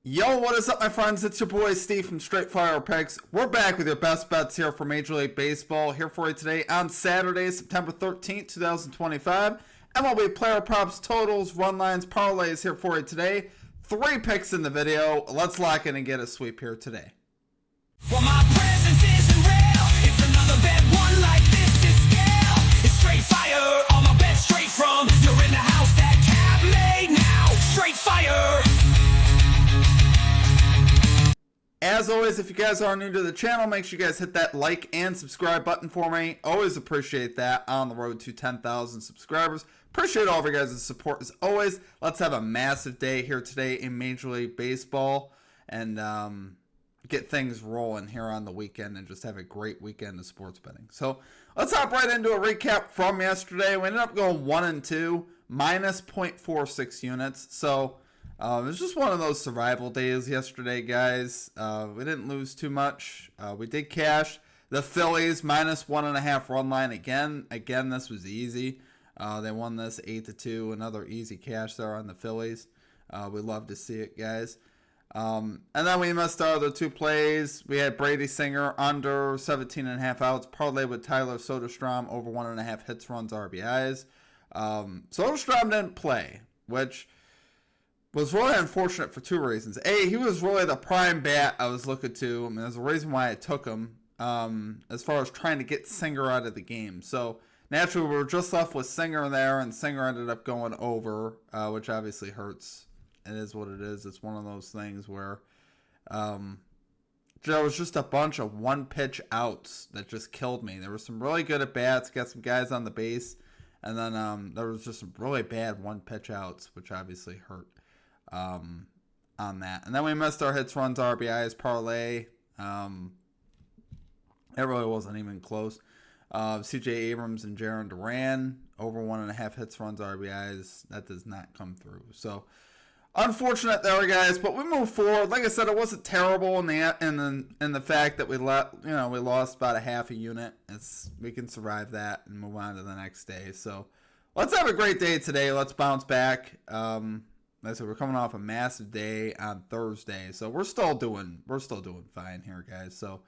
Yo, what is up, my friends? It's your boy Steve from Straight Fire Picks. We're back with your best bets here for Major League Baseball. Here for you today on Saturday, September 13th, 2025. MLB player props, totals, run lines, parlays here for you today. 3 picks in the video. Let's lock in and get a sweep here today. Well, my presence isn't real. It's another bad one like this is scale. It's straight fire. All my bets straight from. You're in the house that cat made now. Straight fire. As always, if you guys are new to the channel, make sure you guys hit that like and subscribe button for me. Always appreciate that on the road to 10,000 subscribers. Appreciate all of your guys' support as always. Let's have a massive day here today in Major League Baseball and get things rolling here on the weekend and just have a great weekend of sports betting. So let's hop right into a recap from yesterday. We ended up going 1-2, minus 0.46 units. So it was just one of those survival days yesterday, guys. We didn't lose too much. We did cash the Phillies minus 1.5 run line again. Again, this was easy. They won this 8-2. Another easy cash there on the Phillies. We love to see it, guys. And then we missed our other 2 plays. We had Brady Singer under 17.5 outs. Parlay with Tyler Soderstrom over 1.5 hits, runs, RBIs. Soderstrom didn't play, which was really unfortunate for 2 reasons. A, he was really the prime bat I was looking to. I mean, there's a reason why I took him as far as trying to get Singer out of the game. So naturally, we were just left with Singer there, and Singer ended up going over, which obviously hurts. It is what it is. It's one of those things where there was just a bunch of one-pitch outs that just killed me. There were some really good at-bats, got some guys on the base, and then there was just some really bad one-pitch outs, which obviously hurt on that. And then we missed our hits, runs, RBIs, parlay. It really wasn't even close. CJ Abrams and Jarren Duran over 1.5 hits, runs, RBIs. That does not come through. So unfortunate there, guys. But we move forward. Like I said, it wasn't terrible in the fact that we lost about a half a unit. We can survive that and move on to the next day. So let's have a great day today. Let's bounce back. Like I said, we're coming off a massive day on Thursday, so we're still doing fine here, guys. So,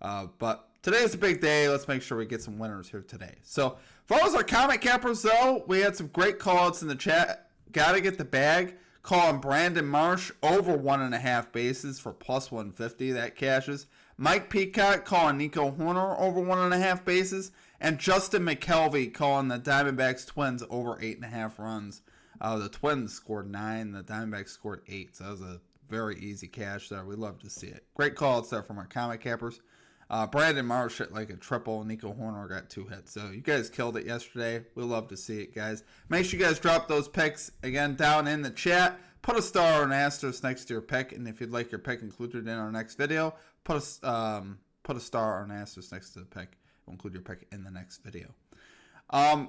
but today's a big day. Let's make sure we get some winners here today. So, for all our comment cappers, though, we had some great call-outs in the chat. Gotta get the bag. Calling Brandon Marsh over 1.5 bases for plus 150. That cashes. Mike Peacock calling Nico Horner over 1.5 bases, and Justin McKelvey calling the Diamondbacks Twins over 8.5 runs. The Twins scored 9. The Diamondbacks scored 8. So that was a very easy cash there. We love to see it. Great call-outs there from our comment cappers. Brandon Marsh hit like a triple. Nico Horner got 2 hits. So you guys killed it yesterday. We love to see it, guys. Make sure you guys drop those picks, again, down in the chat. Put a star or an asterisk next to your pick. And if you'd like your pick included in our next video, put a star or an asterisk next to the pick. We'll include your pick in the next video.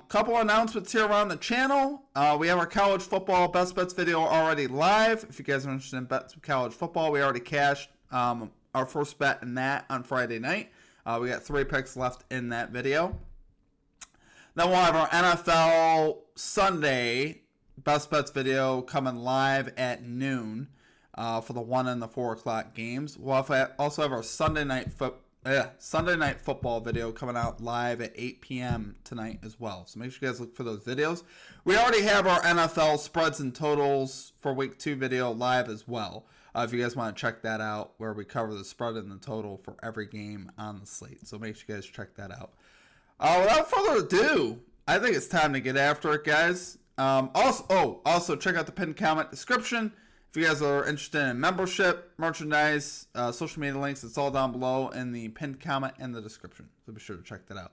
Couple announcements here around the channel. We have our college football best bets video already live. If you guys are interested in bets with college football, we already cashed our first bet in that on Friday night. We got 3 picks left in that video. Then we'll have our NFL Sunday best bets video coming live at noon for the 1 and the 4 o'clock games. We'll also have our Sunday night football video coming out live at 8 p.m. tonight as well. So make sure you guys look for those videos. We already have our NFL spreads and totals for week 2 video live as well. If you guys want to check that out, where we cover the spread and the total for every game on the slate. So make sure you guys check that out. Without further ado, I think it's time to get after it, guys. Also check out the pinned comment description. If you guys are interested in membership, merchandise, social media links, it's all down below in the pinned comment and the description. So be sure to check that out.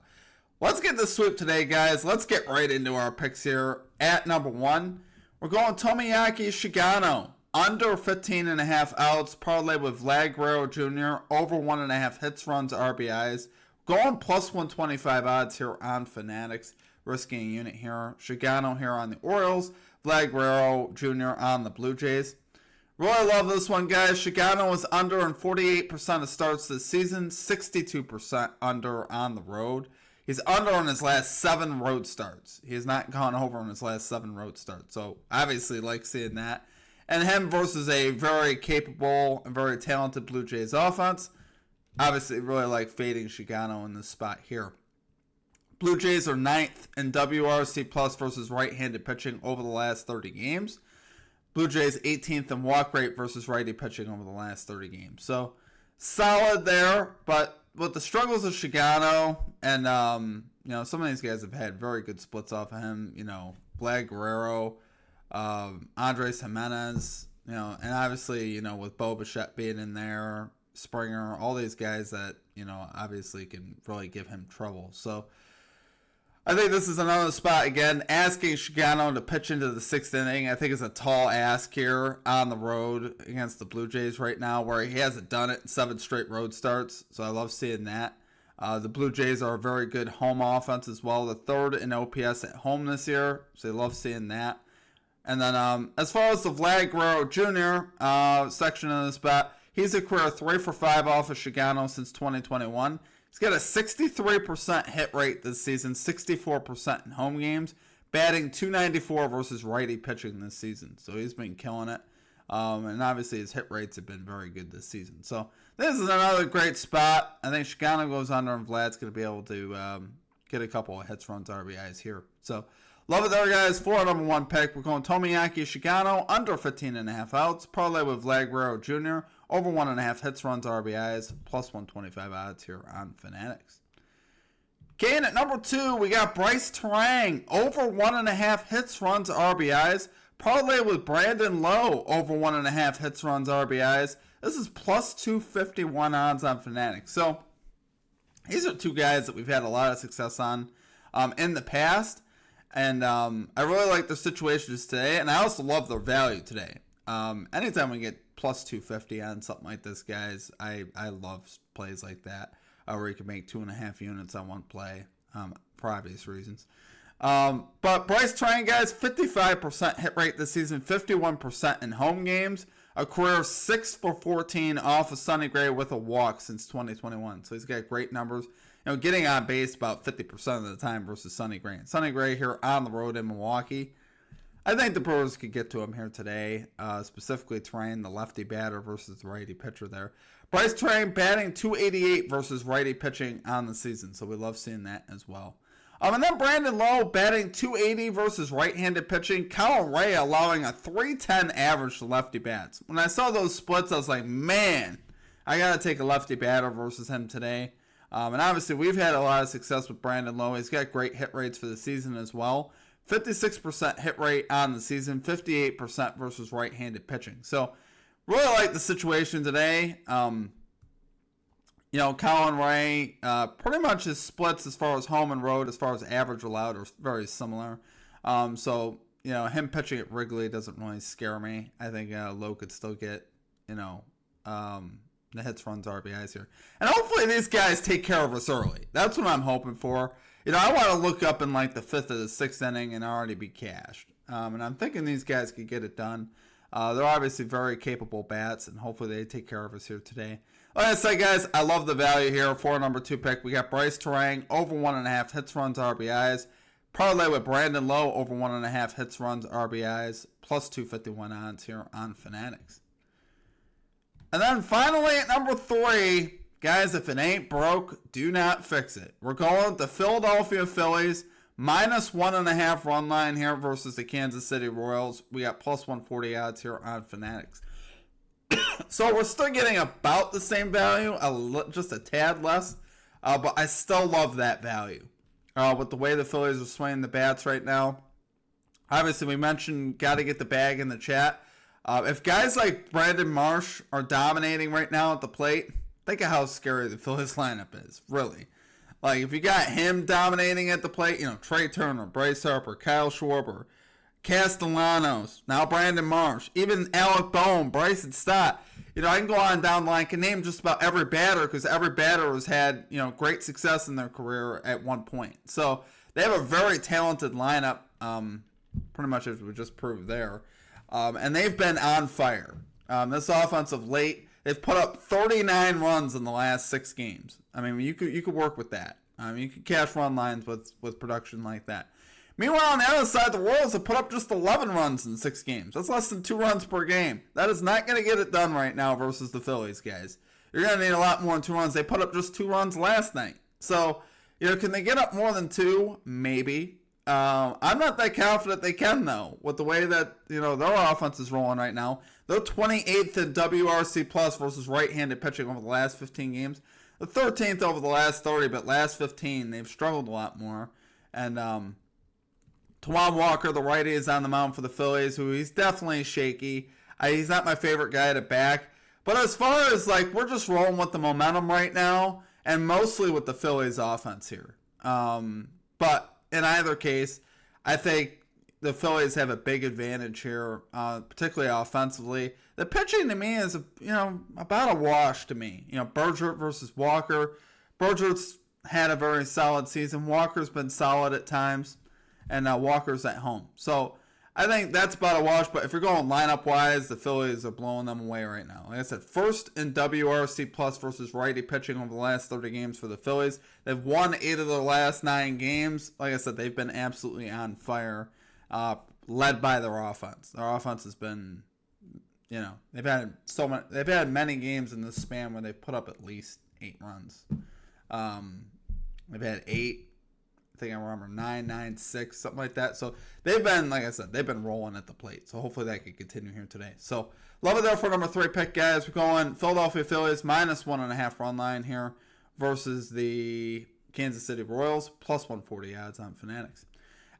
Let's get this sweep today, guys. Let's get right into our picks here. At number 1, we're going Tomoyaki Shigano. Under 15.5 outs. Parlay with Vlad Guerrero Jr. Over 1.5 hits, runs, RBIs. Going plus 125 odds here on Fanatics. Risking a unit here. Shigano here on the Orioles. Vlad Guerrero Jr. on the Blue Jays. Really love this one, guys. Shigano was under in 48% of starts this season, 62% under on the road. He's under on his last 7 road starts. He has not gone over on his last 7 road starts. So obviously like seeing that. And him versus a very capable and very talented Blue Jays offense. Obviously, really like fading Shigano in this spot here. Blue Jays are 9th in WRC plus versus right-handed pitching over the last 30 games. Blue Jays 18th in walk rate versus righty pitching over the last 30 games. So, solid there, but with the struggles of Shigano and, some of these guys have had very good splits off of him. Vlad Guerrero, Andres Jimenez, and obviously, with Bo Bichette being in there, Springer, all these guys that, obviously can really give him trouble. So, I think this is another spot, again, asking Shigano to pitch into the 6th inning. I think it's a tall ask here on the road against the Blue Jays right now, where he hasn't done it in 7 straight road starts, so I love seeing that. The Blue Jays are a very good home offense as well. The 3rd in OPS at home this year, so I love seeing that. And then as far as the Vlad Guerrero Jr. Section of the spot, he's a career 3 for 5 off of Shigano since 2021. He's got a 63% hit rate this season, 64% in home games, batting .294 versus righty pitching this season. So he's been killing it. And obviously his hit rates have been very good this season. So this is another great spot. I think Shigano goes under and Vlad's going to be able to get a couple of hits, runs, RBIs here. So love it there, guys. For our number 1 pick, we're going Tomoyaki Shigano under 15.5 outs. Parlay with Vlad Guerrero Jr. Over 1.5 hits, runs, RBIs, plus 125 odds here on Fanatics. Okay, and at number 2, we got Bryce Terang, over 1.5 hits, runs, RBIs. Parlay with Brandon Lowe, over 1.5 hits, runs, RBIs. This is plus 251 odds on Fanatics. So, these are 2 guys that we've had a lot of success on in the past. And I really like their situations today, and I also love their value today. Anytime we get plus 250 on something like this, guys, I love plays like that where you can make 2.5 units on one play for obvious reasons. But Bryce Terang, guys, 55% hit rate this season, 51% in home games, a career 6 for 14 off of Sonny Gray with a walk since 2021. So he's got great numbers. Getting on base about 50% of the time versus Sonny Gray. And Sonny Gray here on the road in Milwaukee. I think the Brewers could get to him here today, specifically Terang, the lefty batter versus the righty pitcher there. Bryce Terang batting .288 versus righty pitching on the season, so we love seeing that as well. And then Brandon Lowe batting .280 versus right-handed pitching. Kyle Ray allowing a .310 average to lefty bats. When I saw those splits, I was like, man, I got to take a lefty batter versus him today. And obviously, we've had a lot of success with Brandon Lowe. He's got great hit rates for the season as well. 56% hit rate on the season, 58% versus right-handed pitching. So, really like the situation today. Colin Ray, pretty much his splits as far as home and road, as far as average allowed, are very similar. Him pitching at Wrigley doesn't really scare me. I think Lowe could still get, the hits, runs, RBIs here. And hopefully these guys take care of us early. That's what I'm hoping for. I want to look up in like the 5th or the 6th inning and already be cashed. And I'm thinking these guys could get it done. They're obviously very capable bats, and hopefully they take care of us here today. Like I said, guys, I love the value here for our number 2 pick. We got Bryce Terang, over 1.5 hits, runs, RBIs. Parlay with Brandon Lowe, over 1.5 hits, runs, RBIs, plus 251 odds here on Fanatics. And then finally at number 3, guys, if it ain't broke, do not fix it. We're going with the Philadelphia Phillies, minus 1.5 run line here versus the Kansas City Royals. We got plus 140 odds here on Fanatics. So we're still getting about the same value, just a tad less, but I still love that value. With the way the Phillies are swinging the bats right now. Obviously, we mentioned got to get the bag in the chat. If guys like Brandon Marsh are dominating right now at the plate, think of how scary the Phillies lineup is, really. Like, if you got him dominating at the plate, Trey Turner, Bryce Harper, Kyle Schwarber, Castellanos, now Brandon Marsh, even Alec Bohm, Bryson Stott. I can go on down the line. I can name just about every batter because every batter has had, great success in their career at one point. So they have a very talented lineup, pretty much as we just proved there. And they've been on fire. This offense of late, they've put up 39 runs in the last 6 games. I mean, you could work with that. You could cash run lines with production like that. Meanwhile, on the other side, the Royals have put up just 11 runs in 6 games. That's less than 2 runs per game. That is not going to get it done right now versus the Phillies, guys. You're going to need a lot more than 2 runs. They put up just 2 runs last night. So, can they get up more than 2? Maybe. I'm not that confident they can, though, with the way that, their offense is rolling right now. They're 28th in WRC plus versus right-handed pitching over the last 15 games. The 13th over the last 30, but last 15, they've struggled a lot more. And Taijuan Walker, the righty, is on the mound for the Phillies, who he's definitely shaky. He's not my favorite guy to back. But as far as, we're just rolling with the momentum right now, and mostly with the Phillies offense here. But in either case, I think the Phillies have a big advantage here, particularly offensively. The pitching to me is, about a wash to me. Berger versus Walker. Berger's had a very solid season. Walker's been solid at times, and Walker's at home. So I think that's about a wash, but if you're going lineup-wise, the Phillies are blowing them away right now. Like I said, first in WRC plus versus righty pitching over the last 30 games for the Phillies. They've won 8 of their last 9 games. Like I said, they've been absolutely on fire, led by their offense. Their offense has been, they've had many games in this span where they've put up at least 8 runs. They've had 8. I think I remember 9, 9, 6, something like that. So they've been, like I said, they've been rolling at the plate. So hopefully that can continue here today. So love it there for number 3 pick, guys. We're going Philadelphia Phillies minus 1.5 run line here versus the Kansas City Royals plus 140 odds on Fanatics.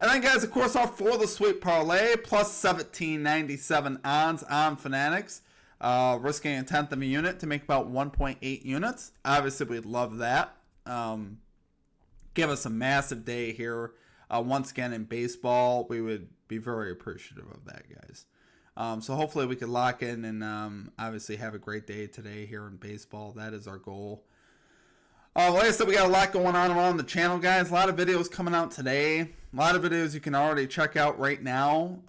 And then, guys, of course, off for the Sweep Parlay plus 1797 odds on Fanatics. Risking a tenth of a unit to make about 1.8 units. Obviously, we'd love that. Give us a massive day here. Once again, in baseball, we would be very appreciative of that, guys. So hopefully we could lock in and obviously have a great day today here in baseball. That is our goal. Like I said, we got a lot going on around the channel, guys. A lot of videos coming out today. A lot of videos you can already check out right now.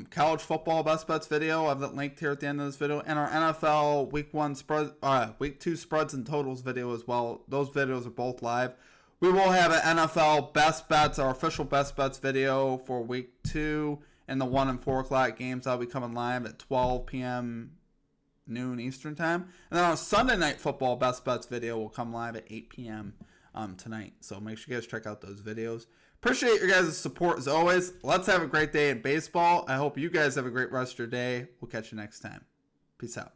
College football best bets video, I have that linked here at the end of this video, and our NFL week 2 spreads and totals video as well. Those videos are both live. We will have an NFL best bets, our official best bets video for week 2 and the 1 and 4 o'clock games. That'll be coming live at 12 p.m. noon Eastern time. And then our Sunday night football best bets video will come live at 8 p.m. Tonight. So make sure you guys check out those videos. Appreciate your guys' support as always. Let's have a great day in baseball. I hope you guys have a great rest of your day. We'll catch you next time. Peace out.